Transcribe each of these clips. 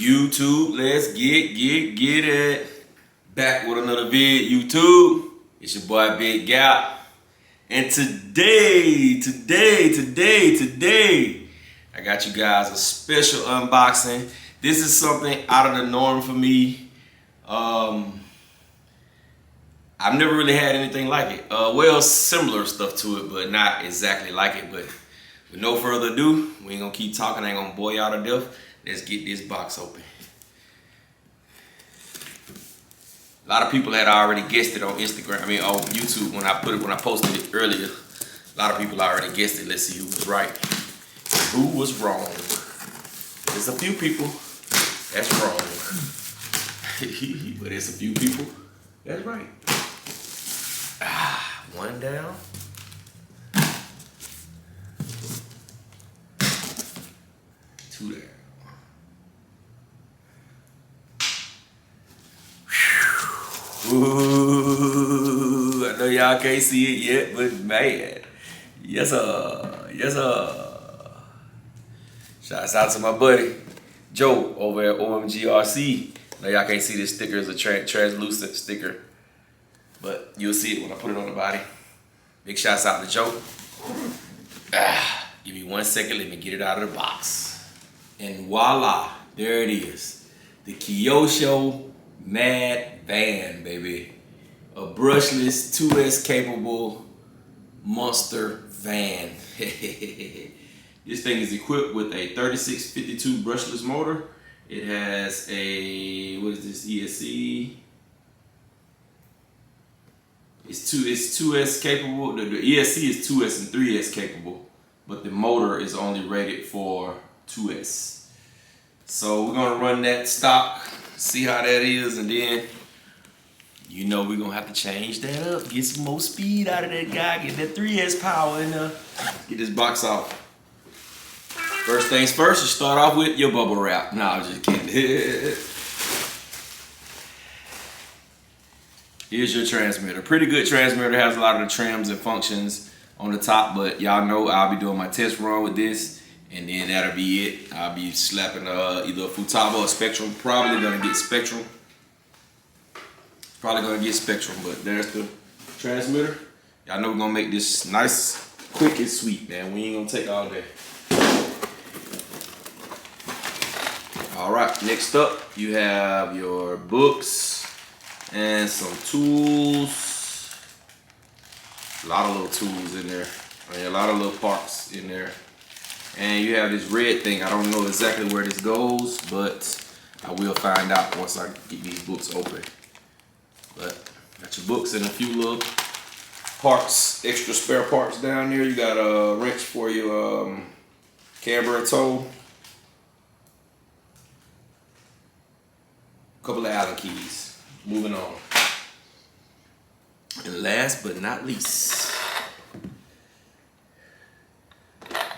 YouTube, let's get it. Back with another vid, YouTube. It's your boy Big Gap. And today, I got you guys a special unboxing. This is something out of the norm for me. I've never really had anything like it. Well, similar stuff to it, but not exactly like it. But with no further ado, we ain't gonna keep talking. I ain't gonna bore y'all to death. Let's get this box open. A lot of people had already guessed it on Instagram. I mean, on YouTube when I posted it earlier. A lot of people already guessed it. Let's see who was right, who was wrong. There's a few people that's wrong, but there's a few people that's right. One down. Two down. Ooh, I know y'all can't see it yet, but man, yes sir, yes sir. Shouts out to my buddy Joe over at OMGRC. I know y'all can't see this sticker. It's a translucent sticker, but you'll see it when I put it on the body. Big shouts out to Joe. Give me 1 second, let me get it out of the box. And voila, there it is. The Kyosho Mad Van, baby. A brushless, 2S capable monster van. This thing is equipped with a 3652 brushless motor. It has a, what is this, ESC? It's 2S capable. The ESC is 2S and 3S capable, but the motor is only rated for 2S. So we're gonna run that stock, see how that is, and then you know we're gonna have to change that up, get some more speed out of that guy, get that 3S power in there, get this box off. First things first, you start off with your bubble wrap. No, I'm just kidding. Here's your transmitter. Pretty good transmitter, has a lot of the trims and functions on the top, but y'all know I'll be doing my test run with this, and then that'll be it. I'll be slapping either a Futaba or Spectrum. Probably gonna get Spectrum. But there's the transmitter. Y'all know we're gonna make this nice, quick and sweet, man. We ain't gonna take all day. All right, next up, you have your books and some tools. A lot of little tools in there. I mean, a lot of little parts in there. And you have this red thing. I don't know exactly where this goes, but I will find out once I get these books open. But got your books and a few little parts, extra spare parts down there. You got a wrench for your camber and toe. Couple of Allen keys. Moving on. And last but not least,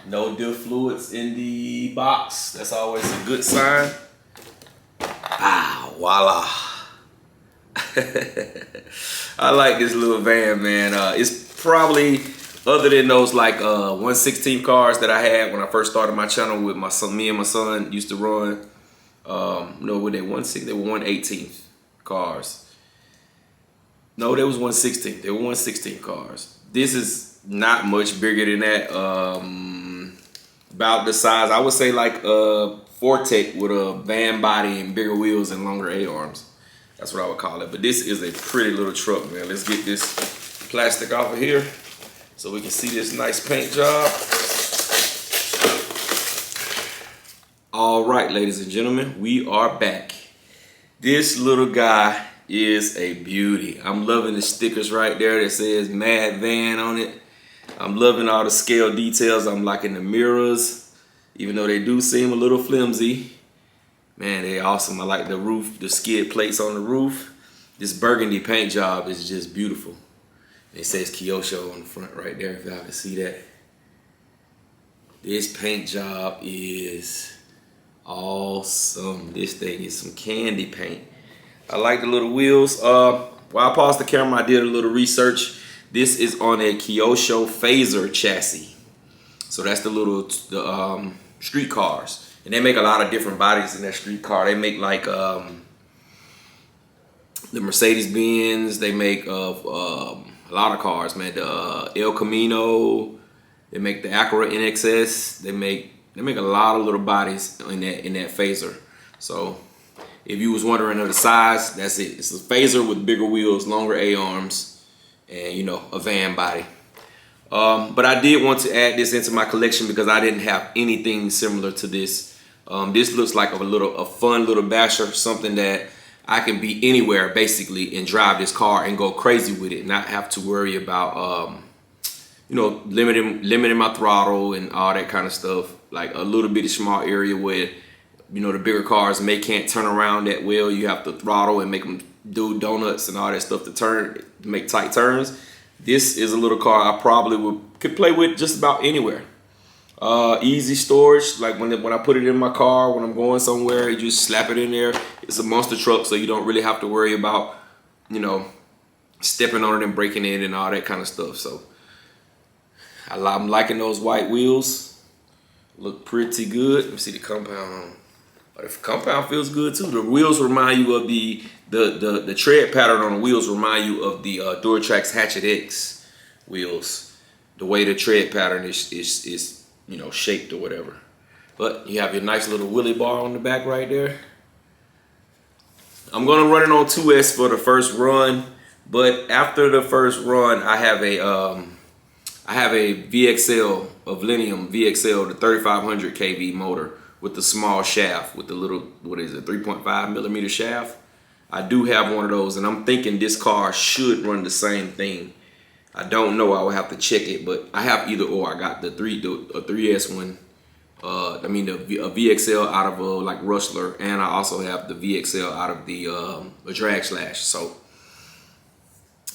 no diff fluids in the box. That's always a good sign. Voila. I like this little van, man. It's probably, other than those like 1/16 cars that I had when I first started my channel with my son, me and my son used to run. No, were they 1/6? They were 1/18 cars. No, they was 1/16. They were 1/16 cars. This is not much bigger than that. About the size, I would say like a Fortec with a van body and bigger wheels and longer A-arms. That's what I would call it. But this is a pretty little truck, man. Let's get this plastic off of here so we can see this nice paint job. All right, ladies and gentlemen, we are back. This little guy is a beauty. I'm loving the stickers right there that says Mad Van on it. I'm loving all the scale details. I'm liking the mirrors, even though they do seem a little flimsy. Man, they're awesome. I like the roof, the skid plates on the roof. This burgundy paint job is just beautiful. It says Kyosho on the front right there, if y'all can see that. This paint job is awesome. This thing is some candy paint. I like the little wheels. While I paused the camera, I did a little research. This is on a Kyosho Phaser chassis. So that's the little street cars. And they make a lot of different bodies in that street car. They make like the Mercedes Benz. They make of a lot of cars, man. The El Camino. They make the Acura NXS. They make a lot of little bodies in that phaser. So if you was wondering of the size, that's it. It's a phaser with bigger wheels, longer A-arms, and you know, a van body. But I did want to add this into my collection because I didn't have anything similar to this. This looks like a fun little basher, something that I can be anywhere basically and drive this car and go crazy with it, not have to worry about you know, limiting my throttle and all that kind of stuff. Like a little bitty small area where, you know, the bigger cars can't turn around that well. You have to throttle and make them do donuts and all that stuff to make tight turns. This is a little car I probably could play with just about anywhere. Easy storage, like when I put it in my car, when I'm going somewhere, you just slap it in there. It's a monster truck, so you don't really have to worry about, you know, stepping on it and breaking it and all that kind of stuff. So I'm liking those white wheels. Look pretty good. Let me see the compound on. But if compound feels good too. The wheels remind you of the tread pattern on the wheels remind you of the Duratrax Hatchet X wheels. The way the tread pattern is you know, shaped or whatever. But you have your nice little wheelie bar on the back right there. I'm gonna run it on 2S for the first run, but after the first run, I have a VXL, a Vlinium VXL, the 3500 kV motor with the small shaft, with the little, 3.5 millimeter shaft. I do have one of those, and I'm thinking this car should run the same thing. I don't know, I will have to check it, but I have either or. I got the 3S one, a VXL out of like Rustler, and I also have the VXL out of the Drag Slash. So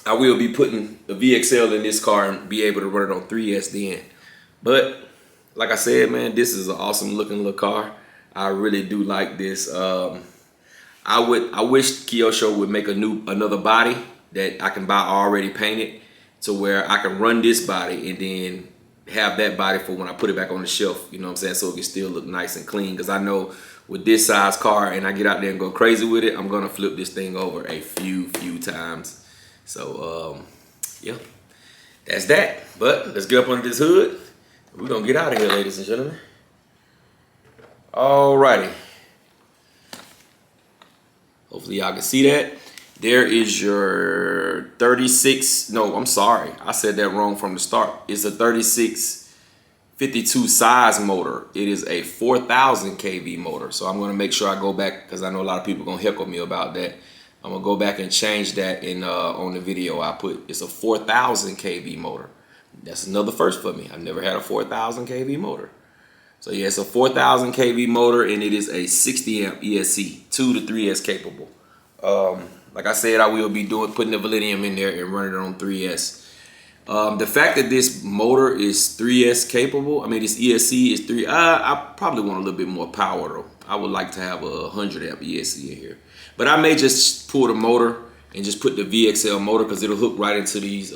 I will be putting the VXL in this car and be able to run it on 3S then. But like I said, man, this is an awesome looking little car. I really do like this. I wish Kyosho would make another body that I can buy already painted, to where I can run this body and then have that body for when I put it back on the shelf, you know what I'm saying, so it can still look nice and clean. Because I know with this size car and I get out there and go crazy with it, I'm gonna flip this thing over a few times. So yeah, that's that. But let's get up under this hood. We're gonna get out of here, ladies and gentlemen. Alrighty. Hopefully y'all can see that. There is your 36, no, I'm sorry. I said that wrong from the start. It's a 3652 size motor. It is a 4000 kV motor. So I'm gonna make sure I go back, because I know a lot of people are gonna heckle me about that. I'm gonna go back and change that in on the video I put. It's a 4000 kV motor. That's another first for me. I've never had a 4000 kV motor. So yeah, it's a 4000 kV motor, and it is a 60 amp ESC, 2 to 3S capable. Like I said, I will be putting the Vlinium in there and running it on 3S. The fact that this motor is 3S capable, I mean this ESC is 3, I probably want a little bit more power though. I would like to have a 100 amp ESC in here. But I may just pull the motor and just put the VXL motor, because it'll hook right into these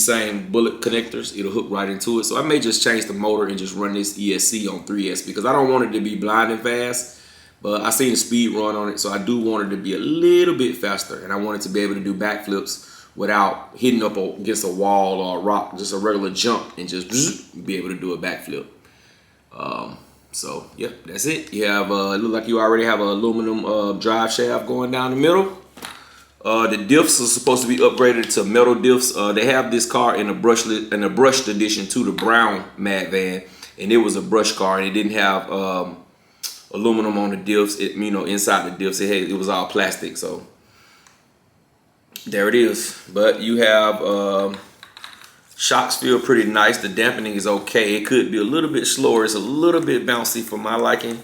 same bullet connectors. It'll hook right into it. So I may just change the motor and just run this ESC on 3S, because I don't want it to be blinding fast. But I seen the speed run on it, so I do want it to be a little bit faster, and I want it to be able to do backflips without hitting up against a wall or a rock, just a regular jump, and just be able to do a backflip. So yeah, that's it. You have it look like you already have an aluminum drive shaft going down the middle. The diffs are supposed to be upgraded to metal diffs. They have this car in a brushed edition to the brown Mad Van, and it was a brush car, and it didn't have aluminum on the diffs. You know, inside the diffs, it was all plastic. So there it is. But you have shocks feel pretty nice. The dampening is okay. It could be a little bit slower. It's a little bit bouncy for my liking.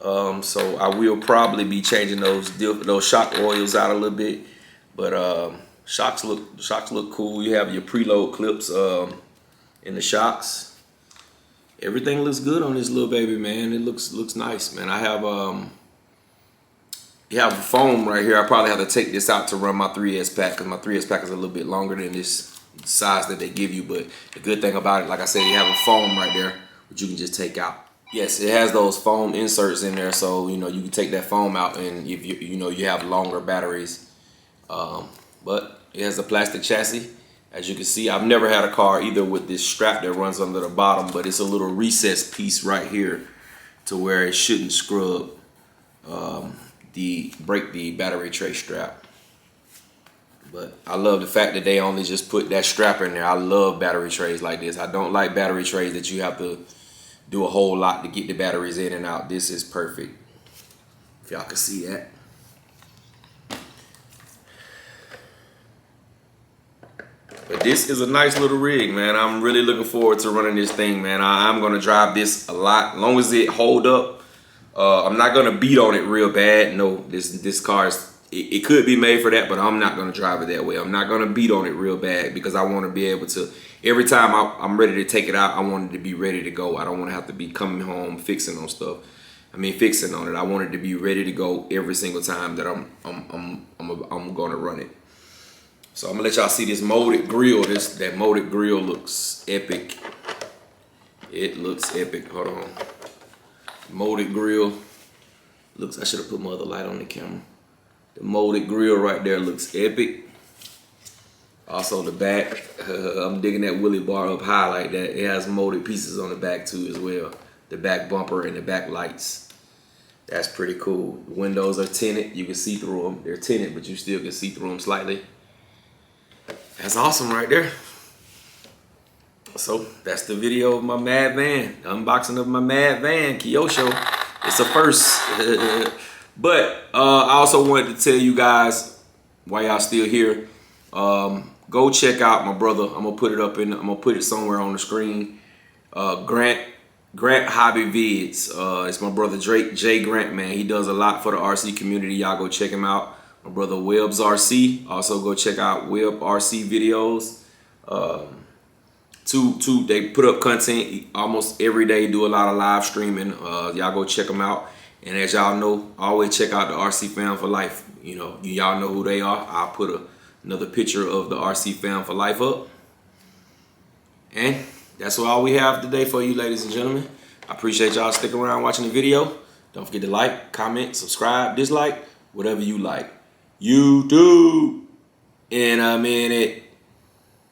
So I will probably be changing those shock oils out a little bit. But shocks look cool. You have your preload clips in the shocks. Everything looks good on this little baby, man. It looks nice, man. I have you have foam right here. I probably have to take this out to run my 3S pack, because my 3S pack is a little bit longer than this size that they give you. But the good thing about it, like I said, you have a foam right there, which you can just take out. Yes, it has those foam inserts in there, so you know you can take that foam out, and if you have longer batteries. But it has a plastic chassis. As you can see, I've never had a car either with this strap that runs under the bottom, but it's a little recessed piece right here to where it shouldn't scrub break the battery tray strap. But I love the fact that they only just put that strap in there. I love battery trays like this. I don't like battery trays that you have to do a whole lot to get the batteries in and out. This is perfect. If y'all can see that. But this is a nice little rig, man. I'm really looking forward to running this thing, man. I'm gonna drive this a lot, as long as it hold up. I'm not gonna beat on it real bad. No, this car is, it could be made for that, but I'm not gonna drive it that way. I'm not gonna beat on it real bad because I want to be able to. Every time I'm ready to take it out, I want it to be ready to go. I don't want to have to be coming home fixing on stuff. Fixing on it. I want it to be ready to go every single time that I'm gonna run it. So I'm gonna let y'all see this molded grill. That molded grill looks epic. It looks epic. Hold on. Molded grill looks. I should have put my other light on the camera. The molded grill right there looks epic. Also the back. I'm digging that wheelie bar up high like that. It has molded pieces on the back too as well. The back bumper and the back lights. That's pretty cool. The windows are tinted. You can see through them. They're tinted, but you still can see through them slightly. That's awesome right there. So that's the video of my Mad Van. The unboxing of my Mad Van, Kyosho. It's a first. But I also wanted to tell you guys, while y'all still here, go check out my brother. I'm gonna put it somewhere on the screen. Grant Hobby Vids. It's my brother Jay Grant, man. He does a lot for the RC community. Y'all go check him out. My brother Webb's RC. Also go check out Webb RC videos. They put up content almost every day. Do a lot of live streaming. Y'all go check them out. And as y'all know, always check out the RC Fam for Life. You know, y'all know who they are. I'll put another picture of the RC Fam for Life up. And that's all we have today for you, ladies and gentlemen. I appreciate y'all sticking around watching the video. Don't forget to like, comment, subscribe, dislike, whatever you like. YouTube in a minute.